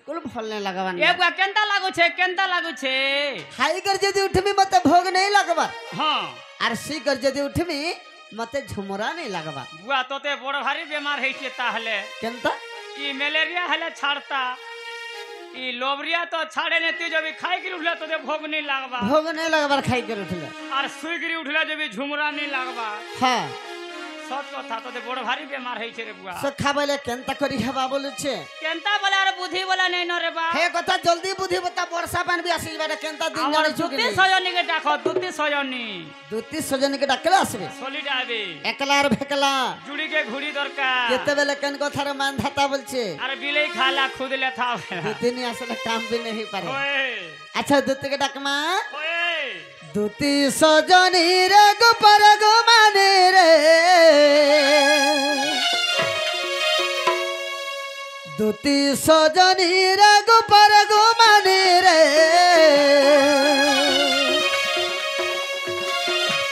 बिल्कुल भल नहीं लगवा ए बुआ केंता लागु छे हाई कर जदी उठमी मते भोग नहीं लगवा हां आर सी कर जदी उठमी मते झुमरा नहीं लगवा बुआ तोते बड़ भारी बीमार है छे ताहले केनता ई मलेरिया हले छाड़ता ई लोबरिया तो छाड़े ने तू जब खाई गिर उठला तो भोग नहीं लागबा भोग नहीं लगवा खाई कर उठला और सुई गिरी उठला जब झुमरा नहीं लागबा हां सच कथा तो बड़ भारी बीमार है छे रे बुआ सब खाबले केनता करी हवा बोले छे केनता बोले अरे बुद्धि बोला नहीं न रे बा हे कथा जल्दी बुद्धि बता वर्षा पान भी आसी बारे केनता दिन जाने छुकी दुती सजनी के डाको दुती सजनी दुती सजन के डाकला आसबे सॉलिड आबे एकला और भेकला जुड़ी के घुड़ी दरकार केते बेले केन कथार मान धाता बोलछे अरे बिले खाला खुद ले था दुती नहीं असले काम भी नहीं पारे ओए अच्छा दुती के डाकमा ओए दुती सजनी रे गोपर गो माने रे दुती सजनी रे गोपर गो माने रे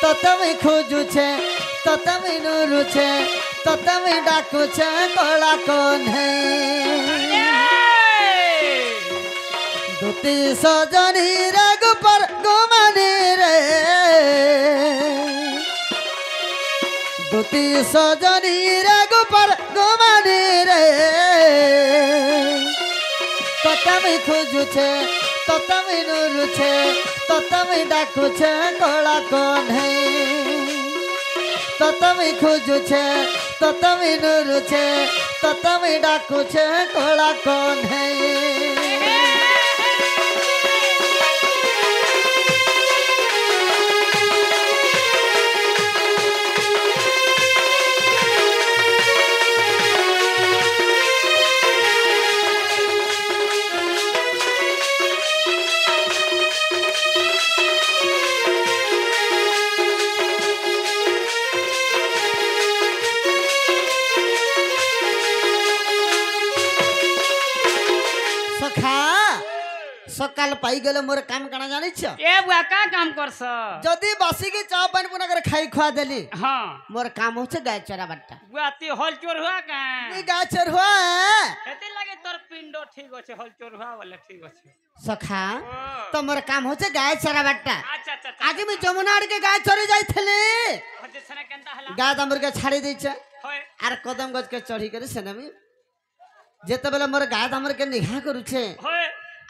तो तमे खोजू छे तो तमे नुरु छे तो तमे डाकू छे कोला कोन है दुती सजनी रे गोपर गो माने रे दुती सजनी रे गोपर गो माने रे तो तमे खोजू छे तो तमे नुरु छे तो तमे डाकू छे कोला कोन है तो तमे खोजू छे तो तमे नुरु छे तो तमे डाकू छे कोला कोन है सकाल पाई गले मोर काम काना जानि छ ए बुआ का काम करस जदी बासी के चाव पानी पुना कर खाई खवा देली हां मोर काम होछ गाय चरा बट्टा बुआ ती हल चोर हुआ का नी गाय चर हुआ एते लागे तोर पिंडो ठीक होछे हल चोर हुआ वाला ठीक होछे सखा तो मोर काम होछ गाय चरा बट्टा अच्छा अच्छा आज मैं जमुनाड़ के गाय चरी जाई थले हजे सने केनता हला गाय दमर के छाड़ी दै छ होय आर कदम गज के चढ़ी करे सनमी जेते बेला मोर गाय दमर के निघा करू छे होय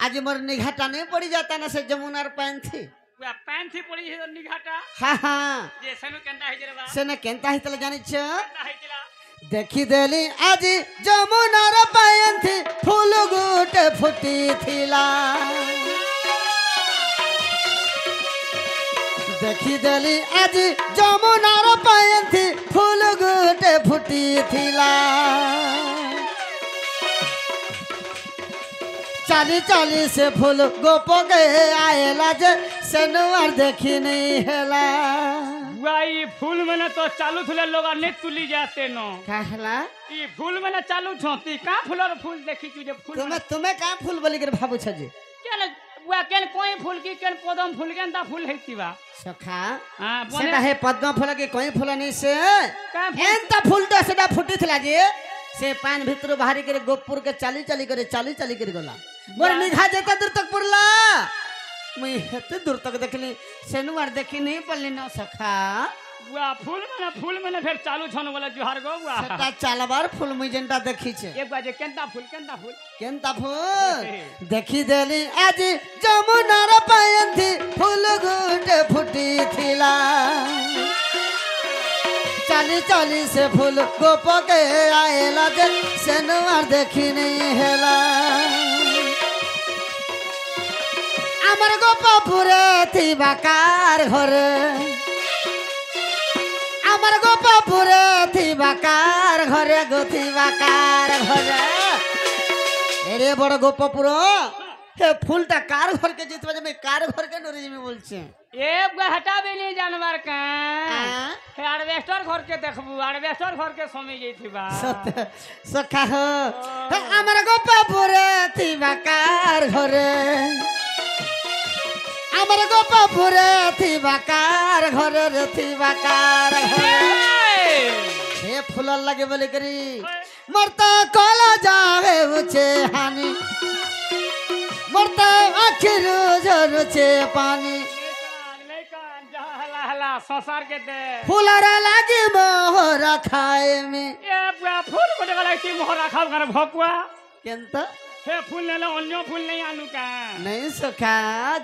आज मोर निघाटा नहीं पड़ी जाता ना से जमुनार पैन थी बुआ पैन थी पड़ी है निघाटा हां हां जे सनु केनता है रे बा सेने केनता हितले जानि छ केनता है तिला देखी देली आज जमुनार पैन थी फूल गुटे फुटी थिला देखी देली आज जमुनार पैन थी फूल गुटे फुटी थिला चाली चाली से फूल गोप के आएला जे सनुआर देखी नहीं हेला बुआ ई फूल में तो चालू थले लोग ने तुली जाते न कहला ई फूल में चालू छोती का फूलर फूल देखी तू जे फूल तुम्हें का फूल बोली कर भाबू छ जी केन बुआ केन कोई फूल की केन पदम फूल केनता फूल हेतिबा सखा हां सेटा है पद्म फूल के कोई फूल नहीं से का एंता फूल तो सेटा फुटी थला जे से पान भीतर बाहरी करे गोपुर के चाली चाली करे गला मोर निघा जेता दूर तक पुरला मैं हेते दूर तक देखली सेनुआर देखी नहीं पल्ली न सखा बुआ फूल में फिर चालू छन वाला जुहार गो बुआ सेटा चालबार फूल मुई जेंटा देखी छे एक बाजे केनता फूल देखी देली आज जमुनार पैन थी फूल गुटे फुटी थिला चाली चाली से फूल गोप के आएला जे सेनुआर देखी नहीं हेला আমার গোপাপুরে থিবাকার ঘরে আমার গোপাপুরে থিবাকার ঘরে গথিবাকার ঘরে এরে বড় গোপাপুর हे फूलटा कार घर के जितबा जे मैं कार घर के नोरे में बोलछे ए हटा भी नहीं जानवर का हे एडवेस्टर घर के देखबू एडवेस्टर घर के समय जइथिबा सखा हो हमर गोपापुरे थिबा कार घरे हमर गोपापुरे थिबा कार घरे रे थिबा कार घरे हे फूल लगे बोले करी मरता कोला जावे उचे हानी আখিরু ঝরছে পানি हला हला संसार के दे ফুলারা লাগি মোহরা খায় মে ए बुआ फूल को गला ती मोहरा खाव कर भकुआ কেনতা हे फूल ले अन्य फूल नहीं आनु का नहीं सखा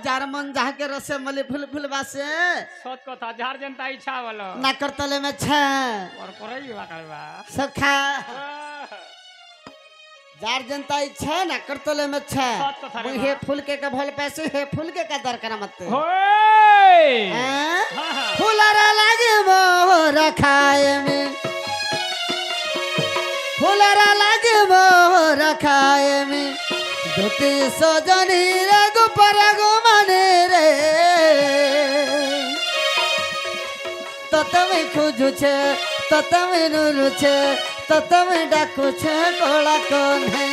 जार मन जहाँ के रसे मली फूल फूल बासे सत कथा जार जनता इच्छा वाला ना करतले में छे और परई बा करबा सखा जार जनता इच्छा ना करतले में छे सत कथा रे हे फूल के भल पैसे हे फूल के का दरकार मत होय हैं हां हां फूलरा लागे मोहरा खाए में फूलरा लागे मोहरा खाए में धोती सजनी रे गुपर गुमाने रे तो तमे खोजू छे तो तमे नुरु छे तो तमे डाकू छे कोला कोन है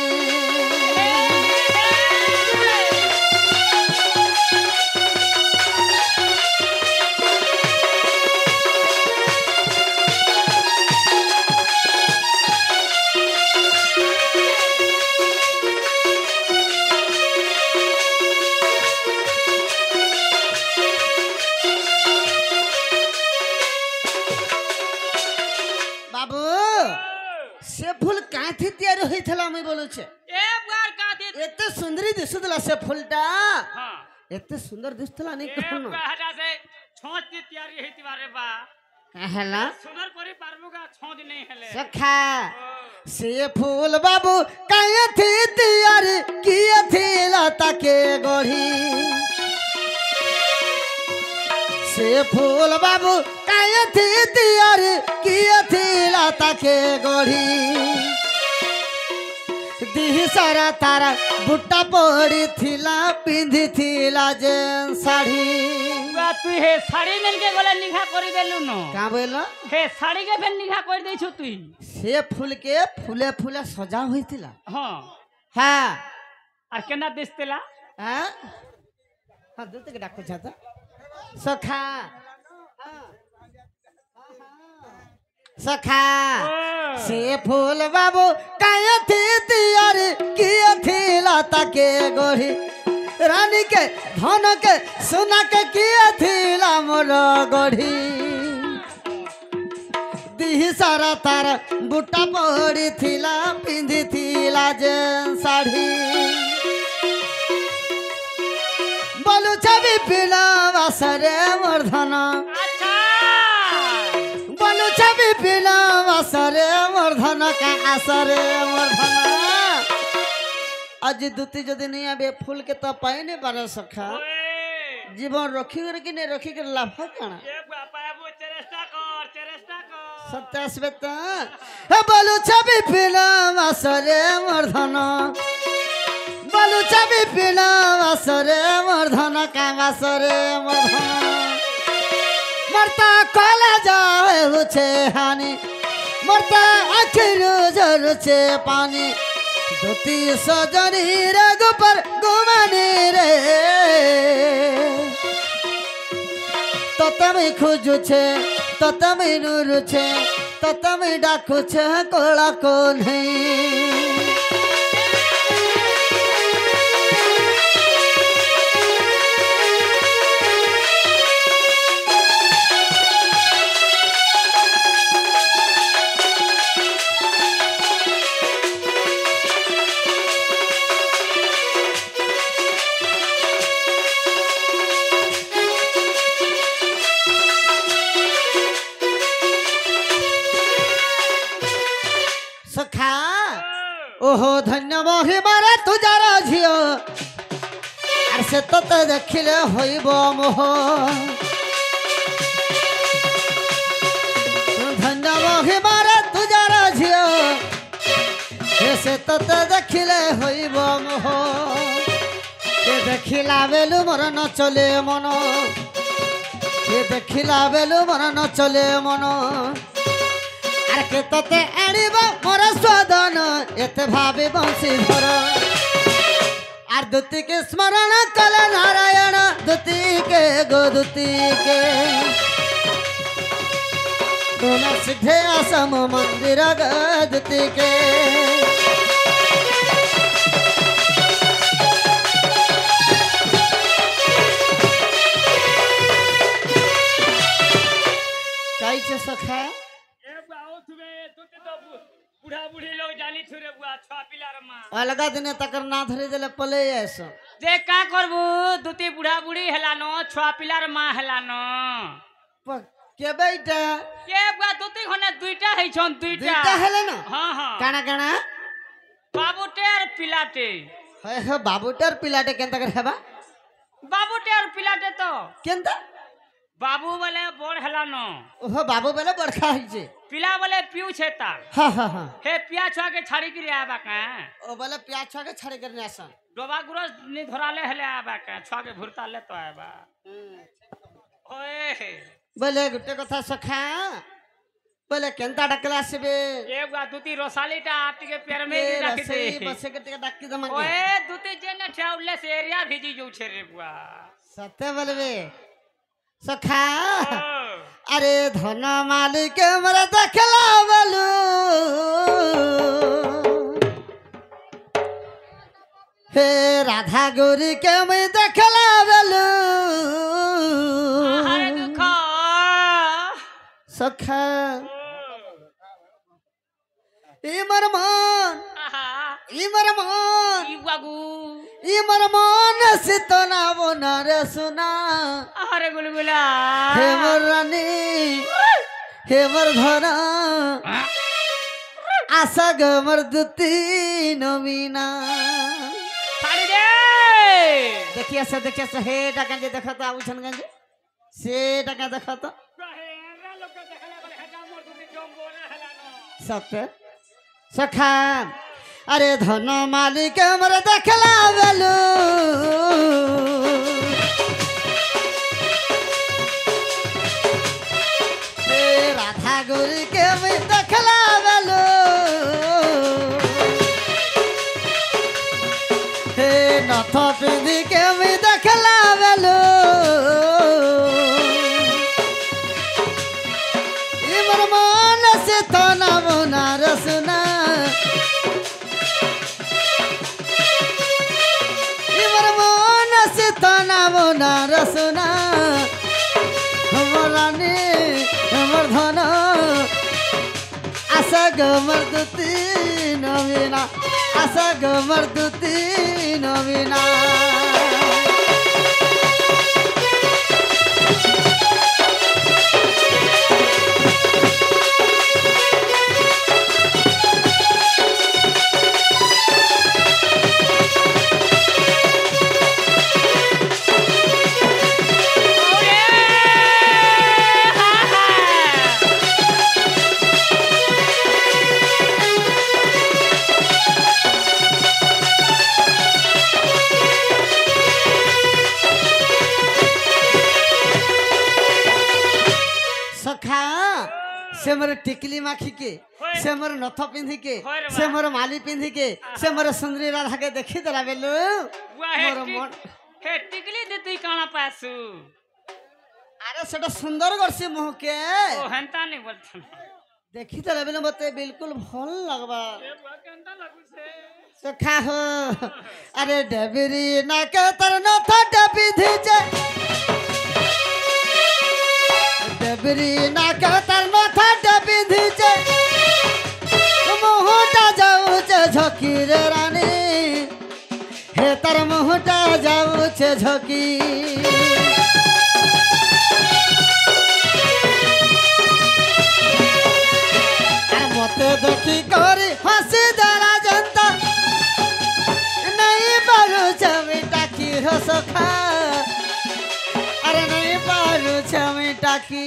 बाबू से फूल काथी तैयार होइथला मैं बोलू छे ए बुआर का दे एते सुंदरी दिसुदला से फूलटा हां एते सुंदर दिसतला नहीं ए कहनो बुआ हटा से छोट की तैयारी हेती बारे बा कहला सुंदर करी पारबुगा छोड़ नहीं हेले सखा से फूल बाबू काया थी तैयार किया थी लता के गोढ़ी से फूल बाबू काया थी तैयार किया थी लता के गोढ़ी दिही सारा तारा बुट्टा पड़ी थिला पिंधी थिला जेन साड़ी बुआ तू हे साड़ी मेन के गले निखा करी देलु न का बोला हे साड़ी के फेन निखा कर दै छु तू से फूल के फूले फूले सजा होइतिला हां हाँ और केना दिसतेला हाँ हाँ दूध के डाको जाता सखा सखा से फूल बाबू काया थी तैयार किया थी लता के गोढ़ी रानी के धन के सोना के किया थी मोर गोढ़ी दिही सारा तार बुट्टा पड़ी थिला पिंधी थिला जेन साड़ी बोलू छवि पिला वासरे वर्धन अच्छा बोलू छवि पिला वासरे वर्धन का आसरे वर्धन आज दूती जदि नहीं आबे फूल के तो पाए नहीं बारे सखा ओए जीवन रखी कर कि नहीं रखी कर लाभ काना ए बुआ पाबू चेष्टा कर सत्य श्वेत हे बोलू छवि पिला वासरे वर्धन बोलू छवि पिला वासरे वर्धन का वासरे वर्धन मरता कला जाए उछे हानि मरता आखिर झरुछे पानी धोती सजनी रे गुपर गुमानी रे तो तमे खोजू छे तो तमे नुरु छे तो तमे डाकू छे कोला कोन है सखा ओहो धन्य मोहि मारे तुजार झियो आर से तते देखिले होइब मोह धन्य मोहि मारे तुजार झियो हे से तते देखिले होइब मोह के देखिला बेलु मोर न चले मन के देखिला बेलु मोर न चले मन आर के तते आनिब मोर स्वादन एते भावे बंशीधर आर दूती के स्मरण कल नारायण दूती के गो दूती के तुम सिद्धे असम मंदिर ग दूती के बुढ़ा बुढ़ी लोग जानी थुरे बुआ छुआ पिलार माँ अलगा दिने तकर ना धरी देले पले ऐसो जे का करबू दुती बुढ़ा बुढ़ी हेलानो छुआ पिलार माँ हेलानो के बेटा के बुआ दुती खने दुईटा है छन दुईटा हेले न हां हां काना काना बाबूटे और पिलाटे हे बाबूटर पिलाटे केनता कर हेबा बाबूटे और पिलाटे तो केनता बाबू बोले बड़ हेलानो ओहो बाबू बेले बड़खा हिजे पिला बोले पिउ छेता हां हां हां हे पिया छुआ के छाड़ी के आबा का ओ बेले प्याज छा के छड़े करने आसन डोबा गुरस नि धराले हेले आबा का छुआ के भुरता ले तो आबा ओए बोले गुटे कथा सखा बोले केनता डकला सेबे ए बुआ दुती रोसालीटा आटी के पैर में ही रख दे बसे के डक्की दमा ओए दुती जेने ठेउले से एरिया भेजी जो छे रे बुआ सत्य बोलबे सखा अरे धन मालिक मरे देखला बोलू हे राधा गौरी के मैं देखला बोलू अरे दुख सखा इमर मन ई बागू इमर मन सितना बोनर सुना अरे गुलगुला हे मोर रानी हे मोर धना आशा गमर दुती नवीना साड़ी दे देखिए से हे टाका जे देखा तो आउछन गंज से टाका देखा तो सत्य सखा अरे धन मालिक मर देखला बेलू हे राधा गौरी के मैं देखला बेलू हे नथ पिंधी के मैं देखला बेलू इमर मन से तना मुना रसना ना रसना हमरानी हमर धन आशा गमर दुती नवीना आशा गमर दुती नवीना से मोर टिकली माखी के से मोर नथ पिंधी के से मोर माली पिंधी के से मोर सुंदरी राधा के देखी देला बेलू मोर मन हे टिकली दे तुई काना पासु अरे सेटा सुंदर करसी मुह के ओ हंता नहीं बोलथन देखी देला बेलू मते बिल्कुल भल लगबा ए बुआ केंता लागु से सखा हो अरे डबरी ना के तर नथ डबिधी जे डबरी ना के तर नथ डबिधी जे मोहटा जाऊ जे झकी रे रानी हे तर मोहटा जाऊ जे झकी मते देखी करी हंसी देला जनता नहीं पारू छमिटा की हो सखा अरे नहीं पारू छमिटा की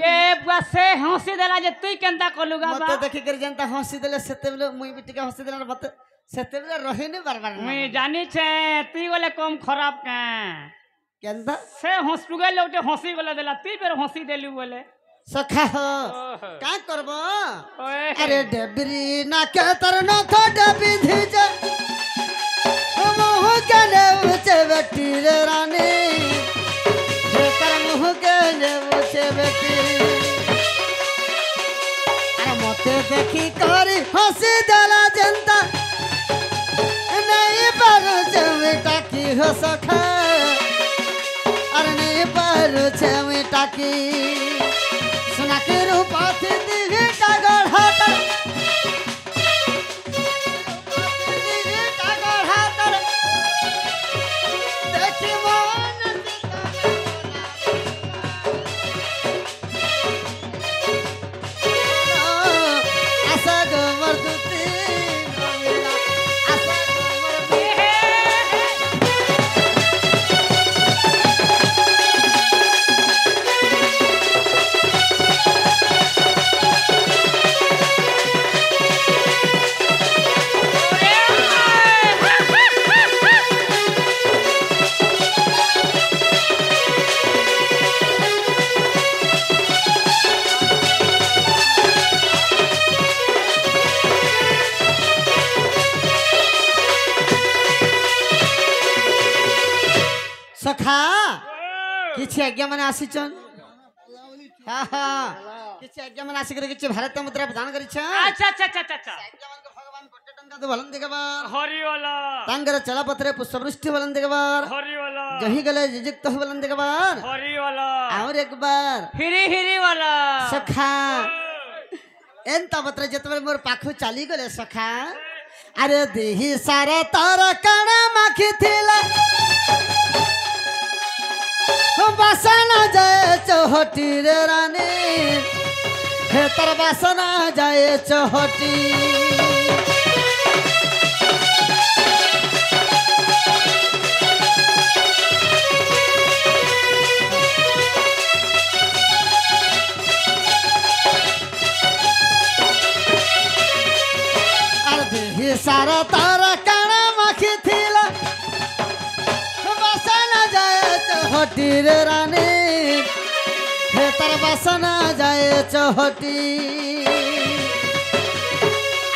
ये बसे हंसी देला जे तुई केंता कलुगा बा मते देखी कर जनता हंसी देले सेते बेले मुई बिटी के हंसी देला मते सेते बेले रहे ने बार मुई जानी छे तुई बोले कम खराब का केंता से हंसुगे लोटे हंसी बोले देला तुई बेर हंसी देलु बोले सखा हो का करबो ओए अरे डबरी ना के तर न तो डबी धीजे मुह के ले उचे बेटी रे रानी हे तर मुह के ले उचे बेटी अरे मते देखी करी हंसी देला जनता नहीं पारू चमेटा की हो सखा अरे नहीं पारू चमेटा की सुना के रूपा थी दिघी का गढ़ाता सखा ओ, किछि आज्ञा माने आसीचन हाँ हाँ किछि आज्ञा माने आसी किछि भारत मुद्रा प्रदान करिछ अच्छा अच्छा अच्छा अच्छा अच्छा आज्ञा मान को भगवान गोटे टंका तो भलन देगबार हरि वाला तांगर चलापत्रे पुष्पवृष्टि भलन देगबार हरि वाला जही गले जिजिक्त भलन देगबार हरि वाला और एक बार हिरी हिरी वाला सखा एंता पत्र जतबे मोर पाखु चाली गले सखा अरे देही सारा तारा कण माखी थिला बासना जाए चौहटी रे रानी हे तर बासना जाए चौहटी अरे सारा तारा काना माखी थिला बासना जाए चौहटी रे रानी हे तर बासना जाए चौहटी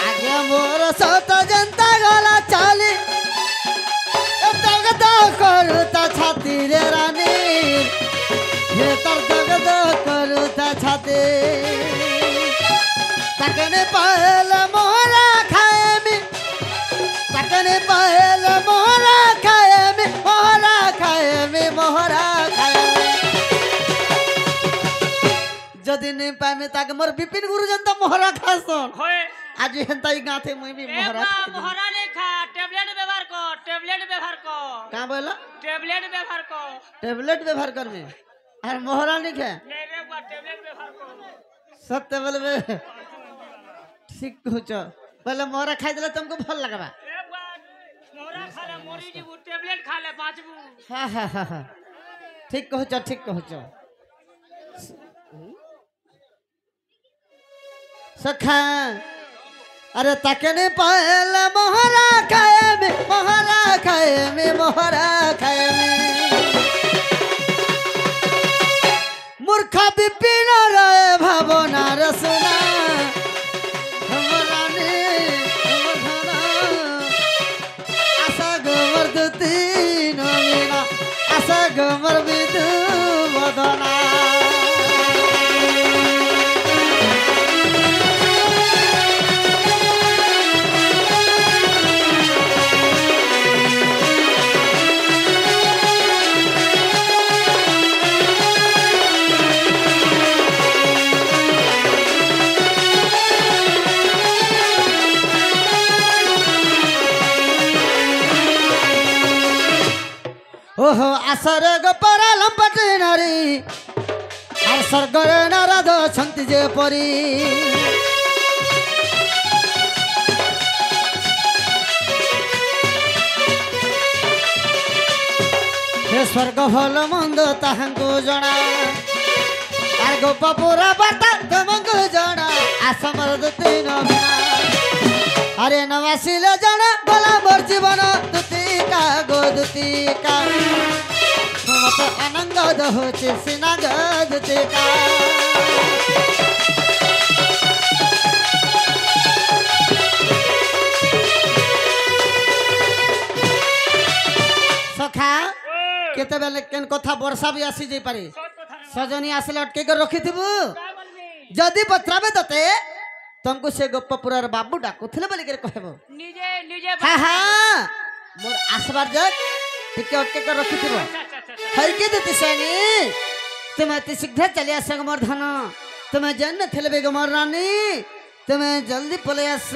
आगे मोर सत जनता गला चाली दगद करूता छाती रे रानी हे तर दगद करूता छाती तकने पहल मोरा खाए में तकने पहल मोरा खाए में मोहरा खाए में मोहरा खाए में जदि नहीं पाए में ताके मोर विपिन गुरु जनता मोहरा खासन होए आज हेंता ही गाथे मुई भी ए मोहरा बा खाई देबी। मोहरा नहीं खा टेबलेट व्यवहार कर टेबलेट व्यवहार कर का बोला टेबलेट व्यवहार कर टेबलेट व्यवहार कर में और मोहरा नहीं खाए नहीं रे बा टेबलेट व्यवहार कर सत्य बोलबे ठीक कहछ बोले मोहरा खाई देले तुमको भल लगबा ए बा मोहरा खा ले मोरी जी टेबलेट खा ले बाँचबू हाँ हाँ हाँ हाँ ठीक कहछ सखा अरे तकने पहल मोहरा खाए में मोहरा खाए में मोहरा खाए में मूर्खा विपिन रहे भावना रसना हमरा ने धना आशा गोमर दुती नमीना आशा गोमर विदु वदना ओहो आसर गोपरा लंपट नारी और स्वर्गर नारद छंती जे परी हे स्वर्ग भल मंद ताहंको जना आर गोप पूरा बार्ता तुमको जना आसमर दुती नमीना अरे नवासिले जना गला मोर जीवन दुतिका गो दुतिका मत अनंग दहोचे सिना ग दुतिका सखा केते बेले केन कथा वर्षा भी आसी जाई पारे सजनी आसले अटके कर रखी थिबु जदी पत्राबे तते तुमको से गोपपुरार बाबू डाकुथले बोली के कहबो निजे निजे हां हां मोर आसबार जग टिके अटके कर रखी थिबो हर के देती सैनी तुम्हें अति शीघ्र चली आस मोर धन तुम्हें जन थेले बेग मोर रानी तुम्हें जल्दी पले आस